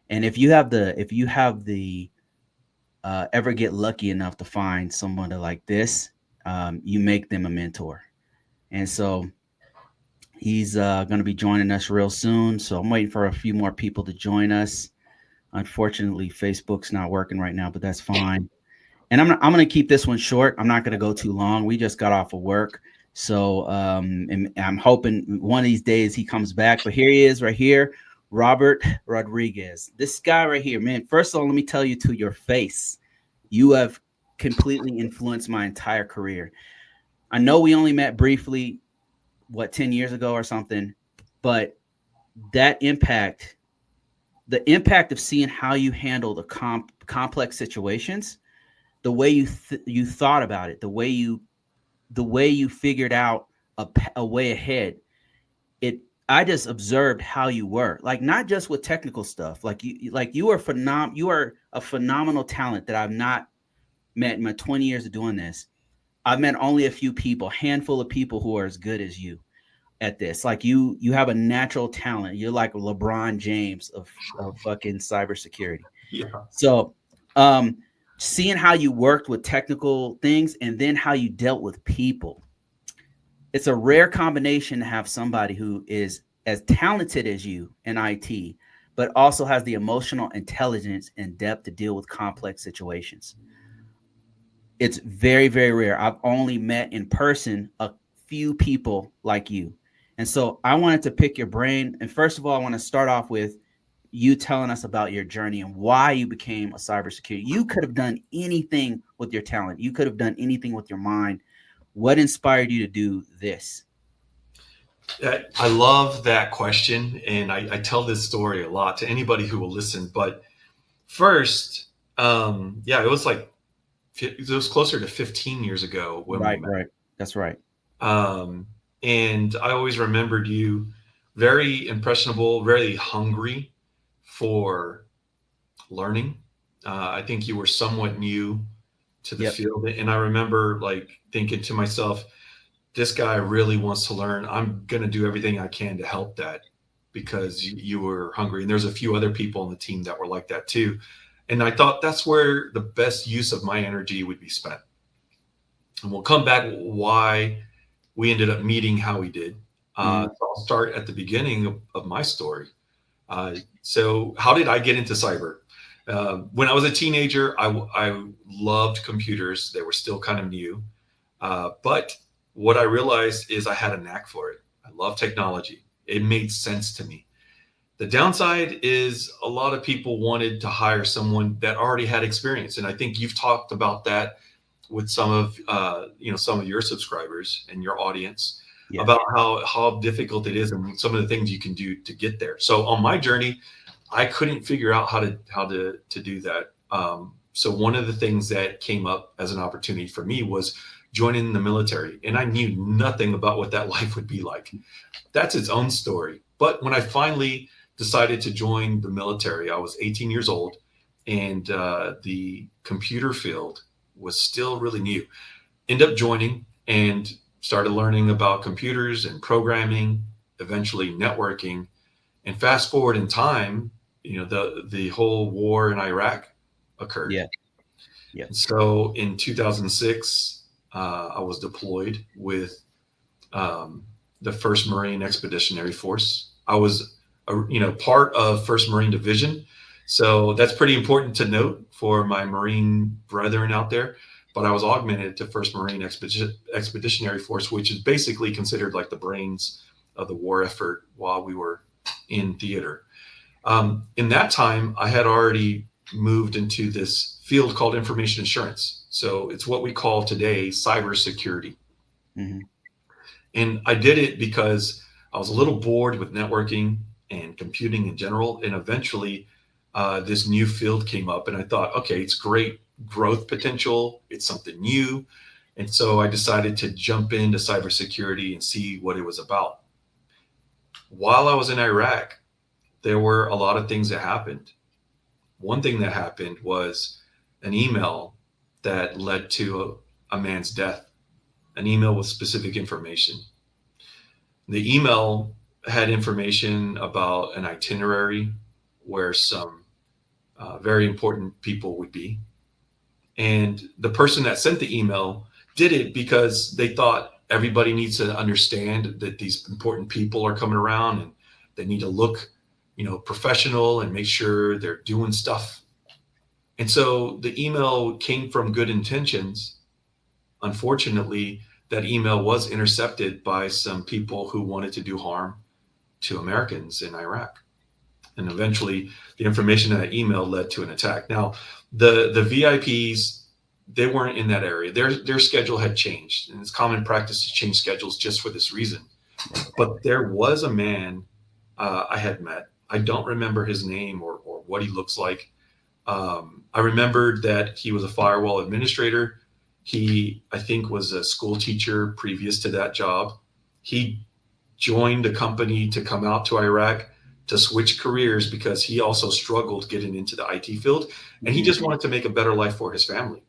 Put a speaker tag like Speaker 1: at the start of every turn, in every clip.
Speaker 1: And if you have the ever get lucky enough to find someone like this, you make them a mentor. And so he's going to be joining us real soon. So I'm waiting for a few more people to join us. Unfortunately, Facebook's not working right now, but that's fine. And I'm going to keep this one short. I'm not going to go too long. We just got off of work. So and I'm hoping one of these days he comes back. But here he is right here, Robert Rodriguez. This guy right here, man. First of all, let me tell you to your face, you have completely influenced my entire career. I know we only met briefly, what, 10 years ago or something, but that impact, the impact of seeing how you handle the complex situations, the way you thought about it, the way you figured out a way ahead. It I just observed how you were, like, not just with technical stuff. You are you are a phenomenal talent that I've not met in my 20 years of doing this. I've met only a few people, handful of people who are as good as you at this. Like, you have a natural talent. You're like LeBron James of fucking cybersecurity.
Speaker 2: Yeah.
Speaker 1: So, um, seeing how you worked with technical things and then how you dealt with people, it's a rare combination to have somebody who is as talented as you in IT, but also has the emotional intelligence and depth to deal with complex situations. It's very, very rare. I've only met in person a few people like you. And so I wanted to pick your brain. And first of all, I want to start off with you telling us about your journey and why you became a cybersecurity. You could have done anything with your talent. You could have done anything with your mind. What inspired you to do this?
Speaker 2: I love that question, and I tell this story a lot to anybody who will listen. But first, yeah, it was closer to 15 years ago when we
Speaker 1: Right,
Speaker 2: met.
Speaker 1: right. That's right.
Speaker 2: Um, and I always remembered you very impressionable, very hungry for learning. I think you were somewhat new to the
Speaker 1: Yep.
Speaker 2: field, and I remember like thinking to myself, this guy really wants to learn. I'm going to do everything I can to help that because you were hungry. And there's a few other people on the team that were like that too. And I thought that's where the best use of my energy would be spent. And we'll come back why we ended up meeting how we did.
Speaker 1: Mm,
Speaker 2: So I'll start at the beginning of my story. So, how did I get into cyber? When I was a teenager, I loved computers. They were still kind of new. But what I realized is I had a knack for it. I love technology. It made sense to me. The downside is a lot of people wanted to hire someone that already had experience, and I think you've talked about that with some of your subscribers and your audience
Speaker 1: yeah.
Speaker 2: about how difficult it is and some of the things you can do to get there. So on my journey, I couldn't figure out how to do that. So one of the things that came up as an opportunity for me was joining the military, and I knew nothing about what that life would be like. That's its own story. But when I finally decided to join the military, I was 18 years old, and the computer field was still really new. Ended up joining and started learning about computers and programming, eventually networking. And fast forward in time, the whole war in Iraq occurred.
Speaker 1: Yeah. Yeah.
Speaker 2: And so in 2006, I was deployed with um, the First Marine Expeditionary Force. I was, part of First Marine Division, so that's pretty important to note for my Marine brethren out there. But I was augmented to First Marine Expeditionary Force, which is basically considered like the brains of the war effort while we were in theater. In that time, I had already moved into this field called information assurance. So it's what we call today cybersecurity.
Speaker 1: Hmm.
Speaker 2: And I did it because I was a little bored with networking and computing in general. And eventually, this new field came up, and I thought, okay, it's great growth potential. It's something new. And so I decided to jump into cybersecurity and see what it was about. While I was in Iraq, there were a lot of things that happened. One thing that happened was an email that led to a man's death, an email with specific information. The email had information about an itinerary where some very important people would be. And the person that sent the email did it because they thought everybody needs to understand that these important people are coming around and they need to look, professional and make sure they're doing stuff. And so the email came from good intentions. Unfortunately, that email was intercepted by some people who wanted to do harm to Americans in Iraq. And eventually, the information in that email led to an attack. Now, the VIPs, they weren't in that area. Their schedule had changed, and it's common practice to change schedules just for this reason. But there was a man I had met. I don't remember his name or what he looks like. I remembered that he was a firewall administrator. He, I think, was a school teacher previous to that job. He joined a company to come out to Iraq to switch careers because he also struggled getting into the IT field, and he just wanted to make a better life for his family.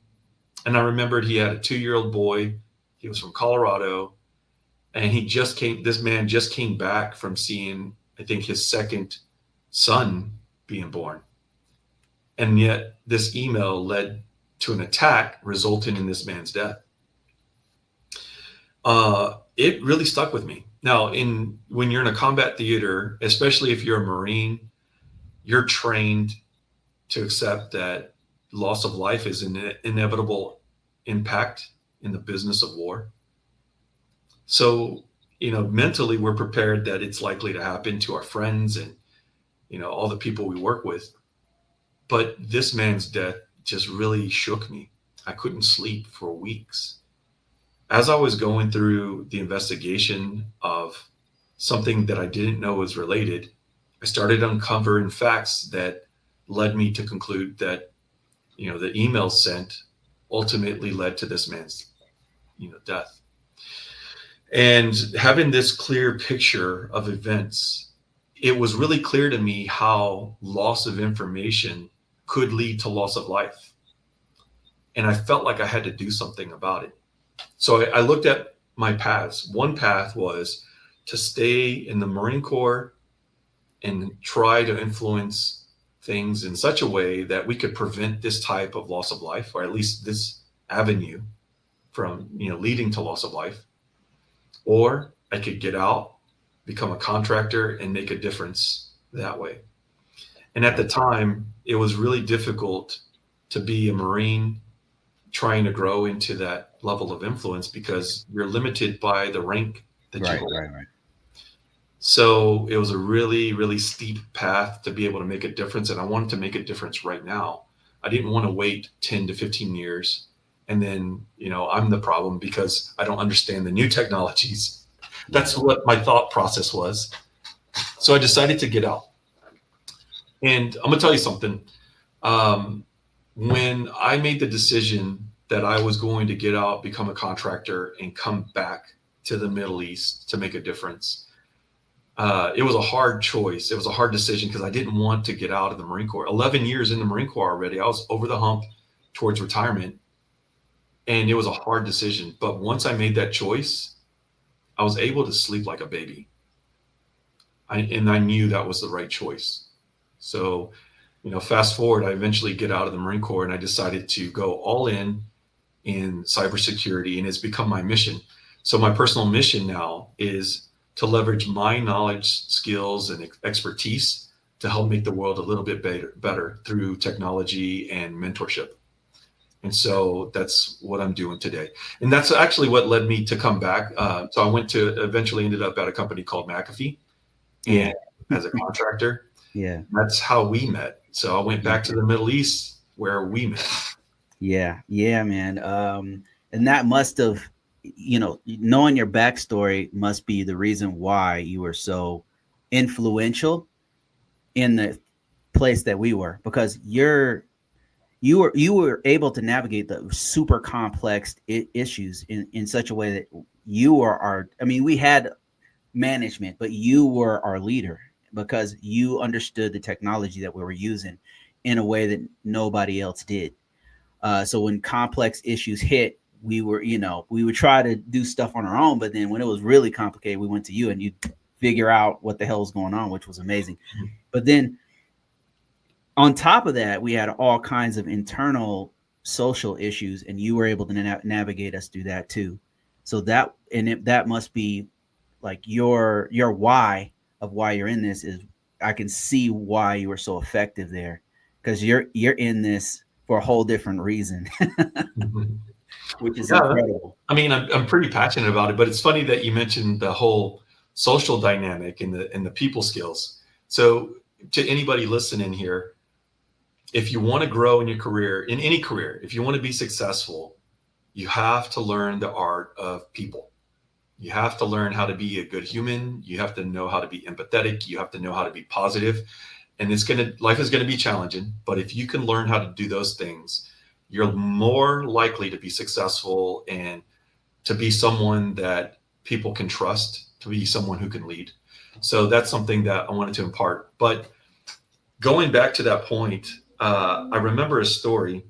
Speaker 2: And I remembered he had a 2-year-old boy. He was from Colorado, and this man just came back from seeing, I think, his second son being born. And yet this email led to an attack resulting in this man's death. It really stuck with me. Now, when you're in a combat theater, especially if you're a Marine, you're trained to accept that loss of life is an inevitable impact in the business of war. So, mentally, we're prepared that it's likely to happen to our friends and, all the people we work with. But this man's death just really shook me. I couldn't sleep for weeks. As I was going through the investigation of something that I didn't know was related, I started uncovering facts that led me to conclude that, the email sent ultimately led to this man's, death. And having this clear picture of events, it was really clear to me how loss of information could lead to loss of life. And I felt like I had to do something about it. So I looked at my paths. One path was to stay in the Marine Corps and try to influence things in such a way that we could prevent this type of loss of life, or at least this avenue from, leading to loss of life. Or I could get out, become a contractor, and make a difference that way. And at the time, it was really difficult to be a Marine trying to grow into that level of influence because you're limited by the rank that you hold.
Speaker 1: Right.
Speaker 2: So it was a really, really steep path to be able to make a difference. And I wanted to make a difference right now. I didn't want to wait 10 to 15 years. And then, I'm the problem because I don't understand the new technologies. That's what my thought process was. So I decided to get out. And I'm going to tell you something. When I made the decision that I was going to get out, become a contractor, and come back to the Middle East to make a difference, it was a hard choice. It was a hard decision because I didn't want to get out of the Marine Corps. 11 years in the Marine Corps already. I was over the hump towards retirement. And it was a hard decision. But once I made that choice, I was able to sleep like a baby. And I knew that was the right choice. So, fast forward, I eventually get out of the Marine Corps and I decided to go all in cybersecurity, and it's become my mission. So my personal mission now is to leverage my knowledge, skills, and expertise to help make the world a little bit better through technology and mentorship. And so that's what I'm doing today. And that's actually what led me to come back. So I eventually ended up at a company called McAfee, and as a contractor.
Speaker 1: Yeah.
Speaker 2: That's how we met. So I went back to the Middle East where we met.
Speaker 1: Yeah, man. And that must have, knowing your backstory must be the reason why you were so influential in the place that we were, because you were able to navigate the super complex issues in such a way that you were we had management, but you were our leader because you understood the technology that we were using in a way that nobody else did. So when complex issues hit, we would try to do stuff on our own, but then when it was really complicated, we went to you and you figure out what the hell is going on, which was amazing. But then On top of that, we had all kinds of internal social issues, and you were able to navigate us through that too. So that must be like your why of why you're in this is I can see why you were so effective there because you're in this for a whole different reason,
Speaker 2: Mhm.
Speaker 1: which is
Speaker 2: Yeah,
Speaker 1: incredible.
Speaker 2: I mean, I'm pretty passionate about it, but it's funny that you mentioned the whole social dynamic and the people skills. So to anybody listening here, if you want to grow in your career, in any career, if you want to be successful, you have to learn the art of people. You have to learn how to be a good human. You have to know how to be empathetic. You have to know how to be positive. And life is gonna be challenging, but if you can learn how to do those things, you're more likely to be successful and to be someone that people can trust, to be someone who can lead. So that's something that I wanted to impart. But going back to that point, I remember a story.